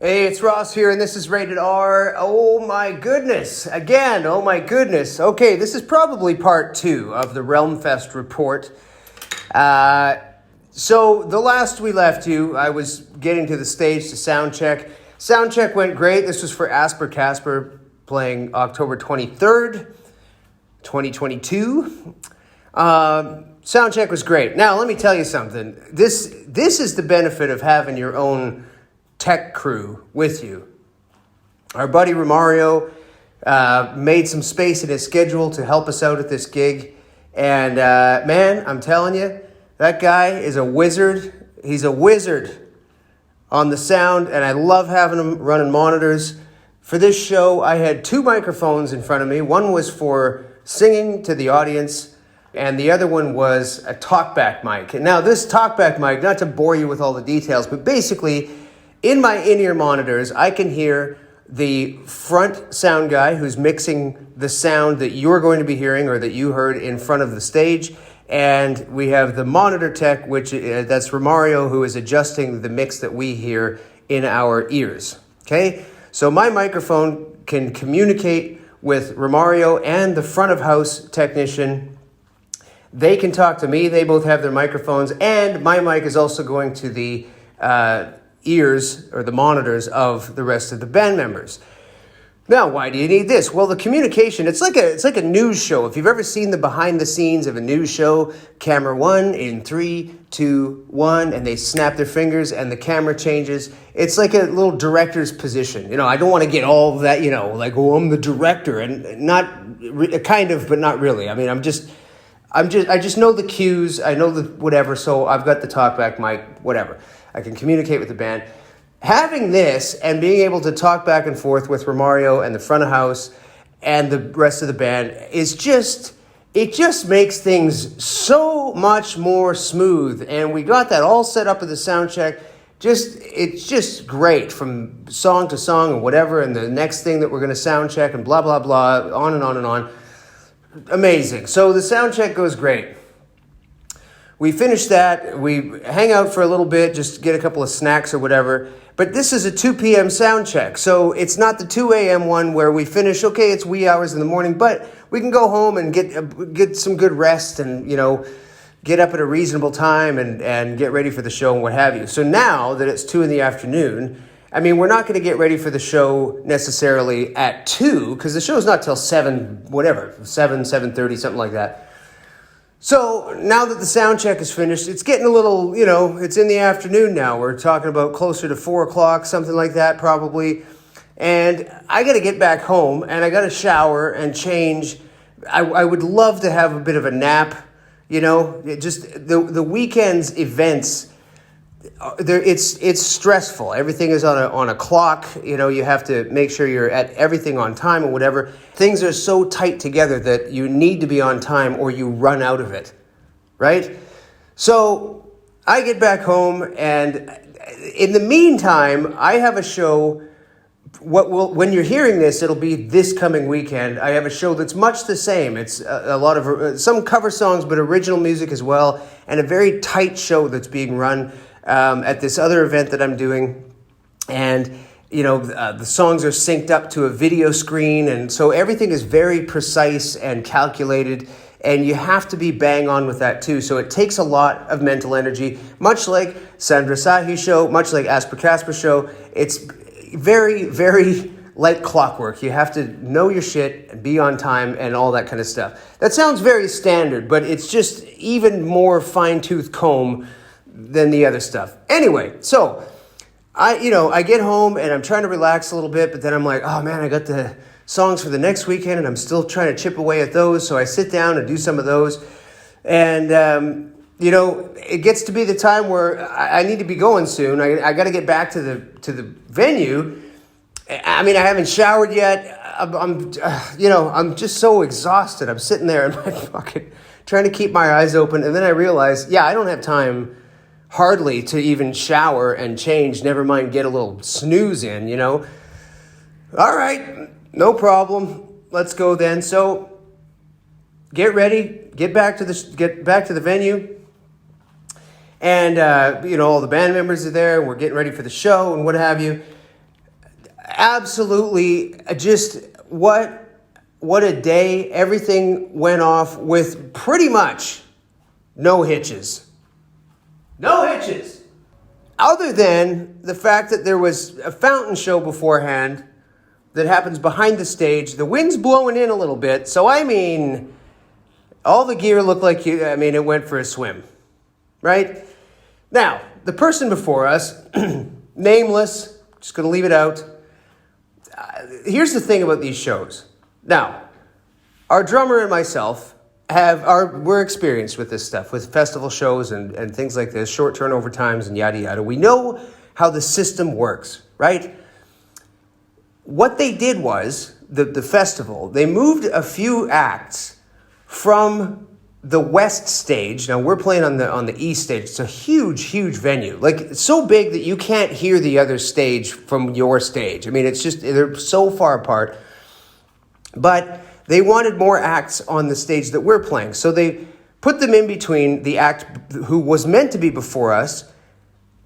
Hey, it's Ross here, and this is Rated R. Oh my goodness. Again, oh my goodness. Okay, this is probably part 2 of the Realm Fest report. So the last we left you, I was getting to the stage to sound check. Sound check went great. This was for Asper Casper playing October 23rd, 2022. Sound check was great. Now, let me tell you something. This is the benefit of having your own tech crew with you. Our buddy Romario made some space in his schedule to help us out at this gig. And man, I'm telling you, that guy is a wizard. He's a wizard on the sound, and I love having him running monitors. For this show, I had 2 microphones in front of me. One was for singing to the audience, and the other one was a talkback mic. And now this talkback mic, not to bore you with all the details, but basically, in my in-ear monitors, I can hear the front sound guy who's mixing the sound that you're going to be hearing or that you heard in front of the stage. And we have the monitor tech, which that's Romario, who is adjusting the mix that we hear in our ears. Okay? So my microphone can communicate with Romario and the front of house technician. They can talk to me. They both have their microphones. And my mic is also going to the ears or the monitors of the rest of the band members. Now, why do you need this? Well, the communication, it's like a news show. If you've ever seen the behind the scenes of a news show, camera 1 in 3, 2, 1, and they snap their fingers and the camera changes. It's like a little director's position. You know, I don't want to get all of that, like, oh, I'm the director, and not kind of, but not really. I mean, I just know the cues. I know the whatever. So I've got the talkback mic, whatever. I can communicate with the band. Having this and being able to talk back and forth with Romario and the front of house and the rest of the band it just makes things so much more smooth. And we got that all set up at the sound check. It's just great from song to song and whatever. And the next thing that we're going to sound check and blah, blah, blah, on and on and on. Amazing. So the sound check goes great. We finish that, we hang out for a little bit, just get a couple of snacks or whatever. But this is a 2 p.m. sound check, so it's not the 2 a.m. one where we finish, okay, it's wee hours in the morning, but we can go home and get some good rest and, get up at a reasonable time and get ready for the show and what have you. So now that it's 2 in the afternoon, I mean, we're not going to get ready for the show necessarily at 2, because the show's not till 7, whatever, 7:30, something like that. So now that the sound check is finished, it's getting a little, it's in the afternoon now. We're talking about closer to 4 o'clock, something like that probably. And I got to get back home and I got to shower and change. I would love to have a bit of a nap, just the weekend's events. It's stressful. Everything is on a clock. You have to make sure you're at everything on time or whatever. Things are so tight together that you need to be on time or you run out of it, right? So I get back home, and in the meantime, I have a show. When you're hearing this, it'll be this coming weekend. I have a show that's much the same. It's a lot of some cover songs, but original music as well, and a very tight show that's being run at this other event that I'm doing. And, the songs are synced up to a video screen. And so everything is very precise and calculated. And you have to be bang on with that too. So it takes a lot of mental energy, much like Sandra Sahi's show, much like Asper Casper's show. It's very, very like clockwork. You have to know your shit and be on time and all that kind of stuff. That sounds very standard, but it's just even more fine-tooth comb than the other stuff. Anyway, so I get home and I'm trying to relax a little bit, but then I'm like, oh man, I got the songs for the next weekend and I'm still trying to chip away at those. So I sit down and do some of those. And, it gets to be the time where I need to be going soon. I got to get back to the venue. I mean, I haven't showered yet. I'm just so exhausted. I'm sitting there and I'm fucking trying to keep my eyes open. And then I realize, I don't have time hardly to even shower and change, never mind get a little snooze in, All right, no problem. Let's go then. So get ready, get back to the venue. And, all the band members are there. We're getting ready for the show and what have you. Absolutely, just what a day. Everything went off with pretty much no hitches. No hitches. Other than the fact that there was a fountain show beforehand that happens behind the stage. The wind's blowing in a little bit, so I mean, all the gear looked like it went for a swim, right? Now, the person before us, nameless, just going to leave it out. Here's the thing about these shows. Now, our drummer and myself we're experienced with this stuff, with festival shows and things like this, short turnover times and yada yada. We know how the system works, right? What they did was, the festival, they moved a few acts from the west stage. Now we're playing on the east stage. It's a huge venue. Like, it's so big that you can't hear the other stage from your stage. I mean, it's just, they're so far apart. But they wanted more acts on the stage that we're playing. So they put them in between the act who was meant to be before us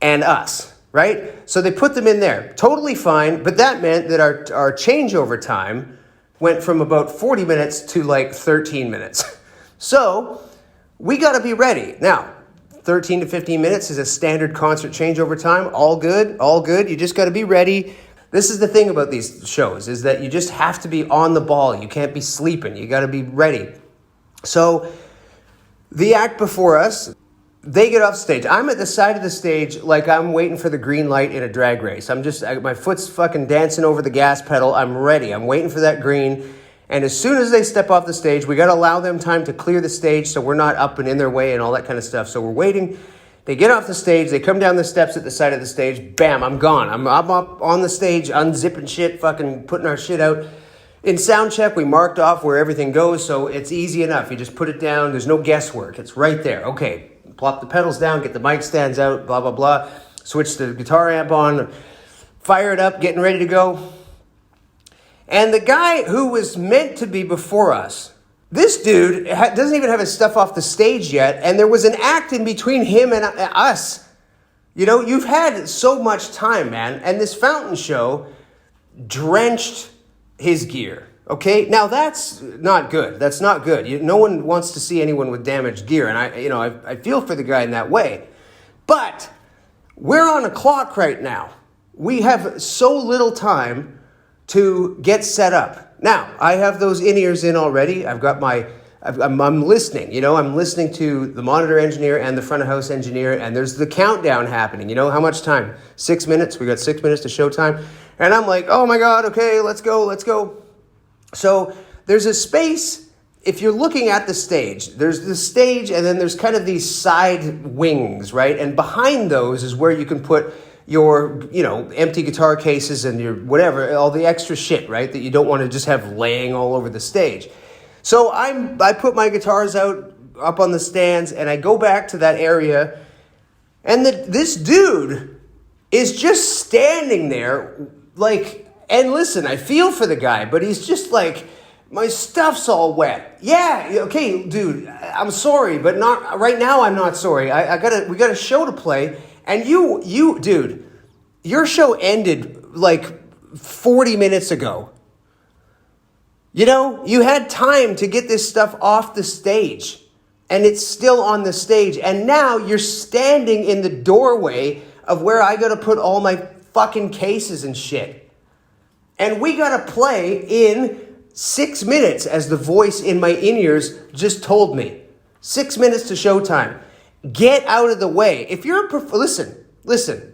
and us, right? So they put them in there. Totally fine. But that meant that our changeover time went from about 40 minutes to like 13 minutes. So we got to be ready. Now, 13 to 15 minutes is a standard concert changeover time. All good, all good. You just got to be ready. This is the thing about these shows, is that you just have to be on the ball. You can't be sleeping. You got to be ready. So the act before us, they get off stage. I'm at the side of the stage like I'm waiting for the green light in a drag race. My foot's fucking dancing over the gas pedal. I'm ready. I'm waiting for that green. And as soon as they step off the stage, we got to allow them time to clear the stage so we're not up and in their way and all that kind of stuff. So we're waiting. They get off the stage. They come down the steps at the side of the stage. Bam, I'm gone. I'm up on the stage, unzipping shit, fucking putting our shit out. In sound check, we marked off where everything goes, so it's easy enough. You just put it down. There's no guesswork. It's right there. Okay, plop the pedals down, get the mic stands out, blah, blah, blah. Switch the guitar amp on, fire it up, getting ready to go. And the guy who was meant to be before us, this dude doesn't even have his stuff off the stage yet, and there was an act in between him and us. You know, you've had so much time, man, and this fountain show drenched his gear, okay? Now, that's not good. That's not good. No one wants to see anyone with damaged gear, and I feel for the guy in that way. But we're on a clock right now. We have so little time to get set up. Now, I have those in-ears in already. I'm listening, I'm listening to the monitor engineer and the front of house engineer, and there's the countdown happening. How much time? 6 minutes. We got 6 minutes to showtime. And I'm like, oh my God, okay, let's go. So there's a space, if you're looking at the stage, there's the stage and then there's kind of these side wings, right? And behind those is where you can put your, empty guitar cases and your whatever, all the extra shit, right? That you don't want to just have laying all over the stage. So I put my guitars out up on the stands and I go back to that area and this dude is just standing there and listen, I feel for the guy, but he's just like, my stuff's all wet. Yeah, okay, dude, I'm sorry, but not right now. I'm not sorry. We got a show to play. And you, dude, your show ended like 40 minutes ago. You had time to get this stuff off the stage and it's still on the stage. And now you're standing in the doorway of where I got to put all my fucking cases and shit. And we got to play in 6 minutes, as the voice in my in-ears just told me. 6 minutes to showtime. Get out of the way. If you're listen.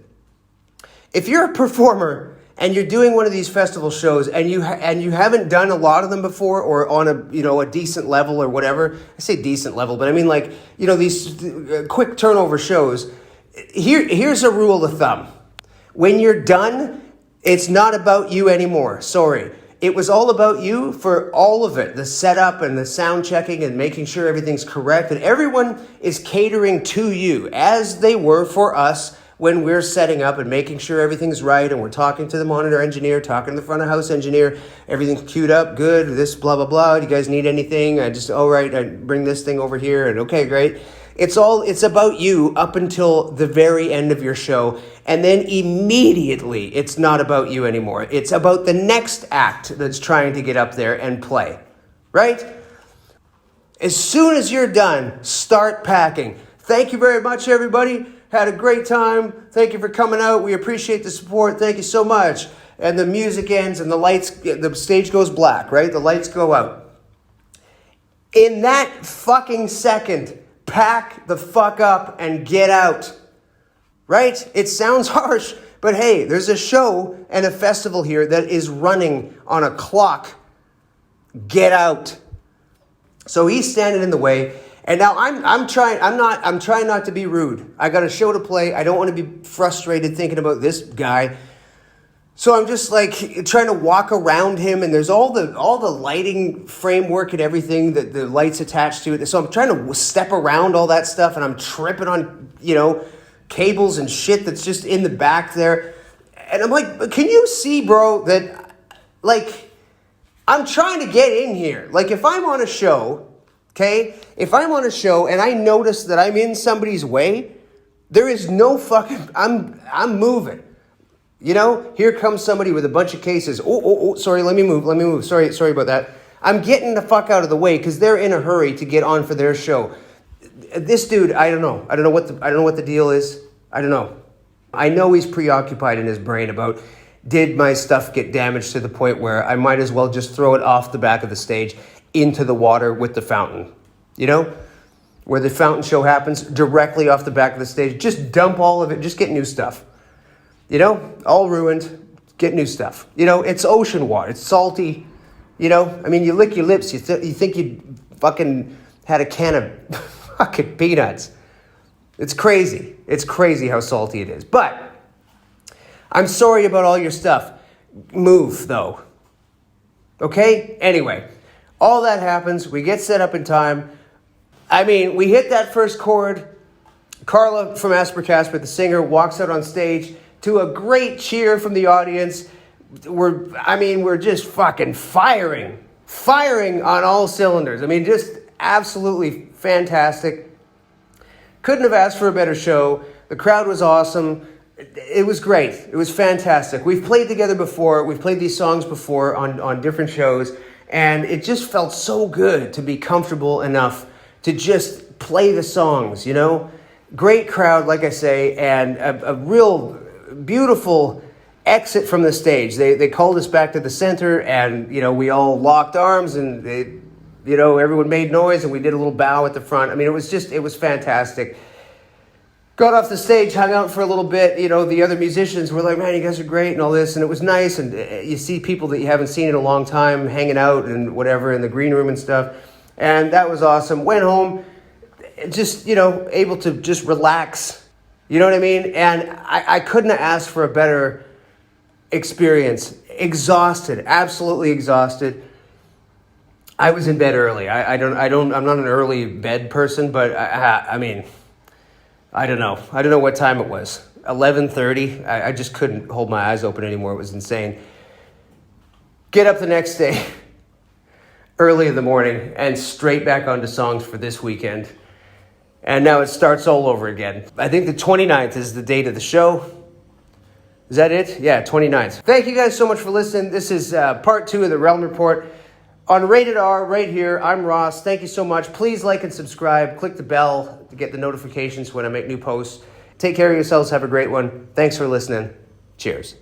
If you're a performer and you're doing one of these festival shows and you haven't done a lot of them before or on a decent level or whatever. I say decent level, but I mean these quick turnover shows. Here's a rule of thumb. When you're done, it's not about you anymore. Sorry. It was all about you for all of it. The setup and the sound checking and making sure everything's correct. And everyone is catering to you as they were for us when we're setting up and making sure everything's right. And we're talking to the monitor engineer, talking to the front of house engineer. Everything's queued up, good, this, blah, blah, blah. Do you guys need anything? All right, I bring this thing over here. And okay, great. It's about you up until the very end of your show. And then immediately it's not about you anymore. It's about the next act that's trying to get up there and play, right? As soon as you're done, start packing. Thank you very much, everybody. Had a great time. Thank you for coming out. We appreciate the support. Thank you so much. And the music ends and the stage goes black, right? The lights go out. In that fucking second, pack the fuck up and get out, right? It sounds harsh, but hey, there's a show and a festival here that is running on a clock. Get out. So he's standing in the way, and now I'm trying not to be rude. I got a show to play. I don't want to be frustrated thinking about this guy. So I'm just like trying to walk around him, and there's all the lighting framework and everything that the lights attached to it. So I'm trying to step around all that stuff, and I'm tripping on, cables and shit that's just in the back there. And I'm like, can you see, bro, that like I'm trying to get in here. Like if I'm on a show, okay? If I'm on a show and I notice that I'm in somebody's way, there is no fucking I'm moving. Here comes somebody with a bunch of cases. Oh, sorry, let me move. Sorry about that. I'm getting the fuck out of the way because they're in a hurry to get on for their show. This dude, I don't know. I don't know what the deal is. I don't know. I know he's preoccupied in his brain about, did my stuff get damaged to the point where I might as well just throw it off the back of the stage into the water with the fountain? Where the fountain show happens, directly off the back of the stage. Just dump all of it. Just get new stuff. All ruined, get new stuff. It's ocean water. It's salty. You lick your lips. You think you fucking had a can of fucking peanuts. It's crazy. It's crazy how salty it is. But I'm sorry about all your stuff. Move, though. Okay? Anyway, all that happens. We get set up in time. We hit that first chord. Carla from Asper Casper, the singer, walks out on stage to a great cheer from the audience. We're just fucking firing on all cylinders. Just absolutely fantastic. Couldn't have asked for a better show. The crowd was awesome. It was great. It was fantastic. We've played together before. We've played these songs before on different shows, and it just felt so good to be comfortable enough to just play the songs, Great crowd, like I say, and a real beautiful exit from the stage. They called us back to the center, and we all locked arms, and everyone made noise, and we did a little bow at the front. It was fantastic. Got off the stage, hung out for a little bit. The other musicians were like, man, you guys are great and all this, and it was nice. And you see people that you haven't seen in a long time hanging out and whatever in the green room and stuff, and that was awesome. Went home, just able to just relax. You know what I mean? And I couldn't have asked for a better experience. Exhausted, absolutely exhausted. I was in bed early. I'm not an early bed person, but I don't know. I don't know what time it was. 11:30. I just couldn't hold my eyes open anymore. It was insane. Get up the next day, early in the morning, and straight back onto songs for this weekend. And now it starts all over again. I think the 29th is the date of the show. Is that it? Yeah, 29th. Thank you guys so much for listening. This is part 2 of the Realm Report on Rated R right here. I'm Ross. Thank you so much. Please like and subscribe. Click the bell to get the notifications when I make new posts. Take care of yourselves. Have a great one. Thanks for listening. Cheers.